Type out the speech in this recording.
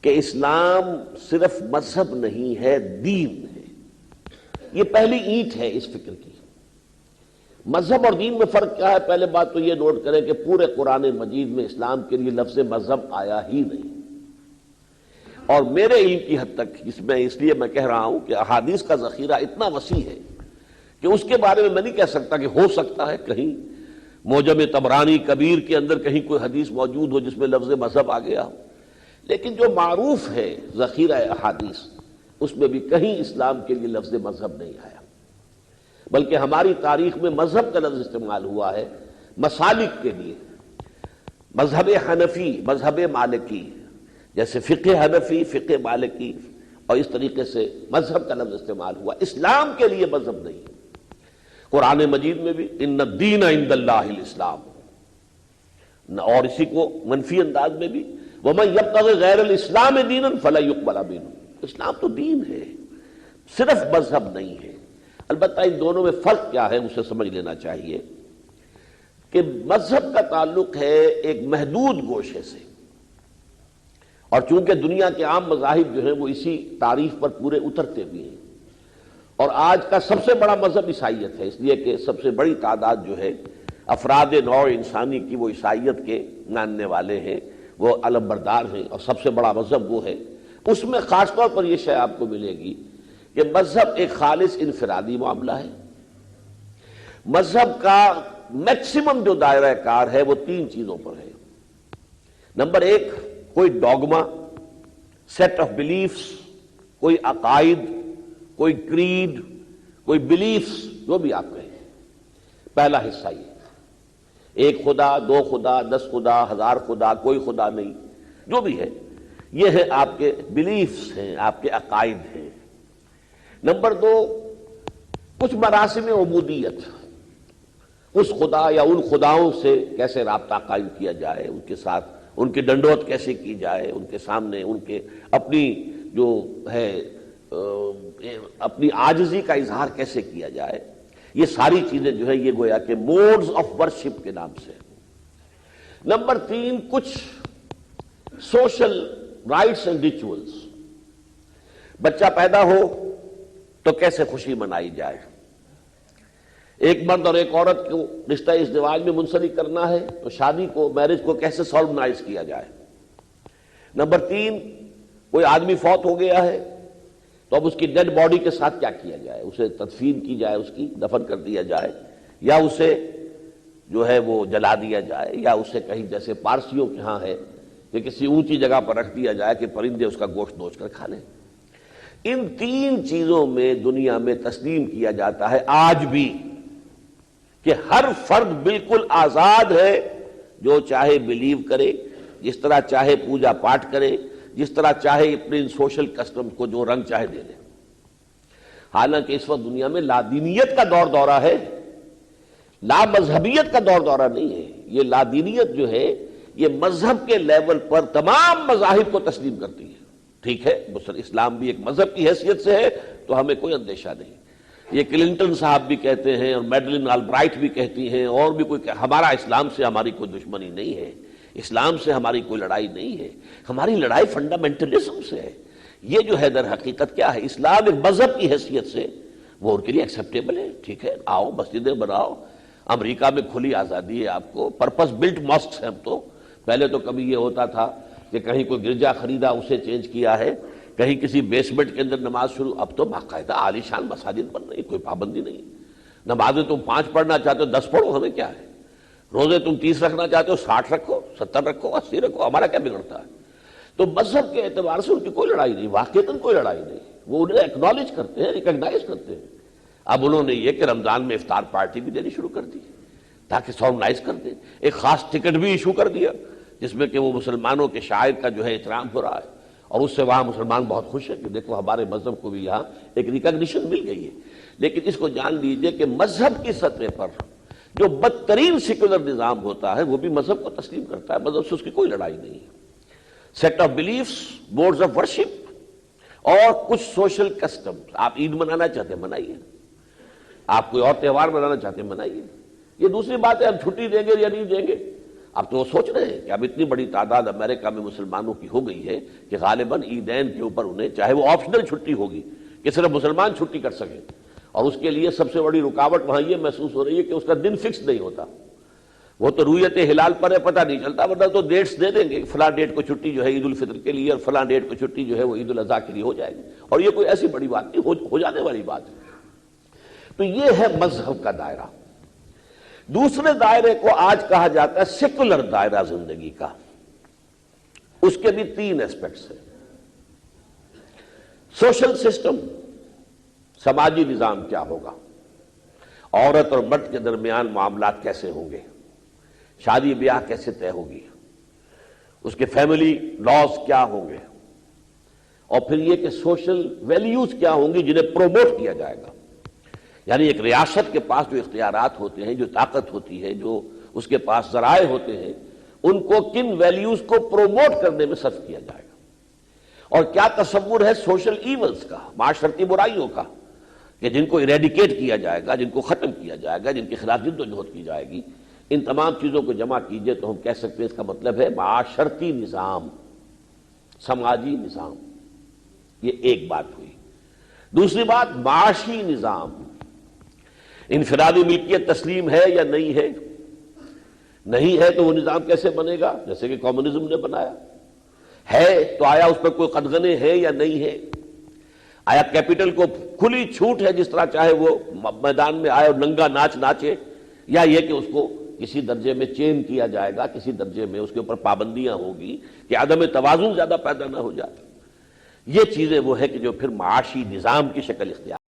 کہ اسلام صرف مذہب نہیں ہے، دین ہے۔ یہ پہلی اینٹ ہے اس فکر کی۔ مذہب اور دین میں فرق کیا ہے؟ پہلے بات تو یہ نوٹ کریں کہ پورے قرآن مجید میں اسلام کے لیے لفظ مذہب آیا ہی نہیں، اور میرے علم کی حد تک اس لیے میں کہہ رہا ہوں کہ احادیث کا ذخیرہ اتنا وسیع ہے کہ اس کے بارے میں نہیں کہہ سکتا کہ ہو سکتا ہے کہیں معجم طبرانی کبیر کے اندر کہیں کوئی حدیث موجود ہو جس میں لفظ مذہب آ گیا ہو، لیکن جو معروف ہے ذخیرہ احادیث اس میں بھی کہیں اسلام کے لیے لفظ مذہب نہیں آیا، بلکہ ہماری تاریخ میں مذہب کا لفظ استعمال ہوا ہے مسالک کے لیے، مذہب حنفی، مذہب مالکی، جیسے فقہ حنفی، فقہ مالکی، اور اس طریقے سے مذہب کا لفظ استعمال ہوا، اسلام کے لیے مذہب نہیں۔ قرآن مجید میں بھی ان الدین عند اللہ الاسلام، اور اسی کو منفی انداز میں بھی وَمَن يَبْتَغِ غَيْرَ الْإِسْلَامِ دِينًا فَلَن يُقْبَلَ مِنْهُ، اسلام تو دین ہے، صرف مذہب نہیں ہے۔ البتہ ان دونوں میں فرق کیا ہے اسے سمجھ لینا چاہیے کہ مذہب کا تعلق ہے ایک محدود گوشے سے، اور چونکہ دنیا کے عام مذاہب جو ہیں وہ اسی تعریف پر پورے اترتے بھی ہیں، اور آج کا سب سے بڑا مذہب عیسائیت ہے، اس لیے کہ سب سے بڑی تعداد جو ہے افراد نوع انسانی کی وہ عیسائیت کے ماننے والے ہیں، وہ علم بردار ہیں، اور سب سے بڑا مذہب وہ ہے۔ اس میں خاص طور پر یہ شے آپ کو ملے گی کہ مذہب ایک خالص انفرادی معاملہ ہے۔ مذہب کا میکسیمم جو دائرہ کار ہے وہ تین چیزوں پر ہے۔ نمبر ایک، کوئی ڈوگما، سیٹ آف بلیفز، کوئی عقائد، کوئی کریڈ، کوئی بلیفز، جو بھی آپ کہیں، پہلا حصہ یہ، ایک خدا، دو خدا، 10 خدا، 1000 خدا، کوئی خدا نہیں، جو بھی ہے، یہ ہے آپ کے بلیفز ہیں، آپ کے عقائد ہیں۔ نمبر دو، کچھ مراسم عبودیت، اس خدا یا ان خداؤں سے کیسے رابطہ قائم کیا جائے، ان کے ساتھ ان کی ڈنڈوت کیسے کی جائے، ان کے سامنے ان کے اپنی جو ہے اپنی عاجزی کا اظہار کیسے کیا جائے، یہ ساری چیزیں جو ہے یہ گویا کہ موڈز آف ورشپ کے نام سے۔ نمبر تین، کچھ سوشل رائٹس اینڈ ریچولز، بچہ پیدا ہو تو کیسے خوشی منائی جائے، ایک مرد اور ایک عورت کو رشتہ ازدواج میں منسلک کرنا ہے تو شادی کو، میرج کو کیسے سالمنائز کیا جائے۔ نمبر تین، کوئی آدمی فوت ہو گیا ہے تو اب اس کی ڈیڈ باڈی کے ساتھ کیا کیا جائے، اسے تدفین کی جائے، اس کی دفن کر دیا جائے، یا اسے جو ہے وہ جلا دیا جائے، یا اسے کہیں جیسے پارسیوں کے ہاں ہے کہ کسی اونچی جگہ پر رکھ دیا جائے کہ پرندے اس کا گوشت نوچ کر کھا لیں۔ ان تین چیزوں میں دنیا میں تسلیم کیا جاتا ہے آج بھی کہ ہر فرد بالکل آزاد ہے، جو چاہے بلیو کرے، جس طرح چاہے پوجا پاٹ کرے، جس طرح چاہے اپنے ان سوشل کسٹم کو جو رنگ چاہے دے لے۔ حالانکہ اس وقت دنیا میں لا دینیت کا دور دورہ ہے، لا مذہبیت کا دور دورہ نہیں ہے۔ یہ لا دینیت جو ہے یہ مذہب کے لیول پر تمام مذاہب کو تسلیم کرتی ہے۔ ٹھیک ہے، اسلام بھی ایک مذہب کی حیثیت سے ہے تو ہمیں کوئی اندیشہ نہیں۔ یہ کلنٹن صاحب بھی کہتے ہیں اور میڈلن آلبرائٹ بھی کہتی ہیں، اور بھی کوئی ہمارا اسلام سے ہماری کوئی دشمنی نہیں ہے، اسلام سے ہماری کوئی لڑائی نہیں ہے، ہماری لڑائی فنڈامنٹلزم سے ہے۔ یہ جو ہے در حقیقت کیا ہے، اسلام ایک مذہب کی حیثیت سے وہ ان کے لیے ایکسیپٹیبل ہے۔ ٹھیک ہے، آؤ مسجدیں بناؤ، امریکہ میں کھلی آزادی ہے آپ کو، پرپس بلٹ ماسکس ہیں ہم تو۔ پہلے تو کبھی یہ ہوتا تھا کہ کہیں کوئی گرجا خریدا اسے چینج کیا ہے، کہیں کسی بیسمنٹ کے اندر نماز شروع، اب تو باقاعدہ عالی شان مساجد بن رہی، کوئی پابندی نہیں۔ نمازیں تم 5 پڑھنا چاہتے ہو 10 پڑھو، ہمیں کیا ہے۔ روزے تم 30 رکھنا چاہتے ہو 60 رکھو، 70 رکھو، 80 رکھو، ہمارا کیا بگڑتا ہے۔ تو مذہب کے اعتبار سے ان کی کوئی لڑائی نہیں، واقعتاً کوئی لڑائی نہیں، وہ انہیں ایکنالج کرتے ہیں، ریکگنائز کرتے ہیں۔ اب انہوں نے یہ کہ رمضان میں افطار پارٹی بھی دینی شروع کر دی تاکہ سالمنائز کر دیں، ایک خاص ٹکٹ بھی ایشو کر دیا جس میں کہ وہ مسلمانوں کے شاعر کا جو ہے احترام ہو رہا ہے، اور اس سے وہاں مسلمان بہت خوش ہیں کہ دیکھو ہمارے مذہب کو بھی یہاں ایک ریکگنیشن مل گئی ہے۔ لیکن اس کو جان لیجئے کہ مذہب کی سطح پر جو بدترین سیکولر نظام ہوتا ہے وہ بھی مذہب کو تسلیم کرتا ہے، مذہب سے اس کی کوئی لڑائی نہیں ہے۔ Set of beliefs, modes of worship, اور کچھ سوشل کسٹم۔ آپ عید منانا چاہتے ہیں منائیے، آپ کوئی اور تہوار منانا چاہتے ہیں منائیے، یہ دوسری بات ہے ہم چھٹی دیں گے یا نہیں دیں گے۔ اب تو وہ سوچ رہے ہیں کہ اب اتنی بڑی تعداد امریکہ میں مسلمانوں کی ہو گئی ہے کہ غالباً عیدین کے اوپر انہیں، چاہے وہ آپشنل چھٹی ہوگی کہ صرف مسلمان چھٹی کر سکیں، اور اس کے لیے سب سے بڑی رکاوٹ وہاں یہ محسوس ہو رہی ہے کہ اس کا دن فکس نہیں ہوتا. وہ تو رویت ہلال پر ہے، پتہ نہیں چلتا، ورنہ تو ڈیٹس دے دیں گے، فلاں ڈیٹ کو چھٹی جو ہے عید الفطر کے لیے، اور فلاں ڈیٹ کو چھٹی جو ہے وہ عید الاضحیٰ کے لیے ہو جائے گی، اور یہ کوئی ایسی بڑی بات نہیں، ہو جانے والی بات ہے. تو یہ ہے مذہب کا دائرہ. دوسرے دائرے کو آج کہا جاتا ہے سیکولر دائرہ زندگی کا. اس کے بھی 3 ایسپیکٹس ہیں. سوشل سسٹم، سماجی نظام کیا ہوگا، عورت اور مرد کے درمیان معاملات کیسے ہوں گے، شادی بیاہ کیسے طے ہوگی، اس کے فیملی لاز کیا ہوں گے، اور پھر یہ کہ سوشل ویلیوز کیا ہوں گی جنہیں پروموٹ کیا جائے گا. یعنی ایک ریاست کے پاس جو اختیارات ہوتے ہیں، جو طاقت ہوتی ہے، جو اس کے پاس ذرائع ہوتے ہیں، ان کو کن ویلیوز کو پروموٹ کرنے میں صرف کیا جائے گا. اور کیا تصور ہے سوشل ایونز کا، معاشرتی برائیوں کا، کہ جن کو ایریڈیکیٹ کیا جائے گا، جن کو ختم کیا جائے گا، جن کے خلاف جد و جہد کی جائے گی. ان تمام چیزوں کو جمع کیجئے تو ہم کہہ سکتے ہیں اس کا مطلب ہے معاشرتی نظام، سماجی نظام. یہ ایک بات ہوئی. دوسری بات معاشی نظام. انفرادی ملکیت تسلیم ہے یا نہیں ہے؟ نہیں ہے تو وہ نظام کیسے بنے گا؟ جیسے کہ کمیونزم نے بنایا. ہے تو آیا اس پر کوئی قدغنے ہے یا نہیں ہے؟ آیا کیپٹل کو کھلی چھوٹ ہے جس طرح چاہے وہ میدان میں آئے اور ننگا ناچ ناچے، یا یہ کہ اس کو کسی درجے میں چین کیا جائے گا، کسی درجے میں اس کے اوپر پابندیاں ہوگی کہ عدم توازن زیادہ پیدا نہ ہو جائے. یہ چیزیں وہ ہے کہ جو پھر معاشی نظام کی شکل اختیار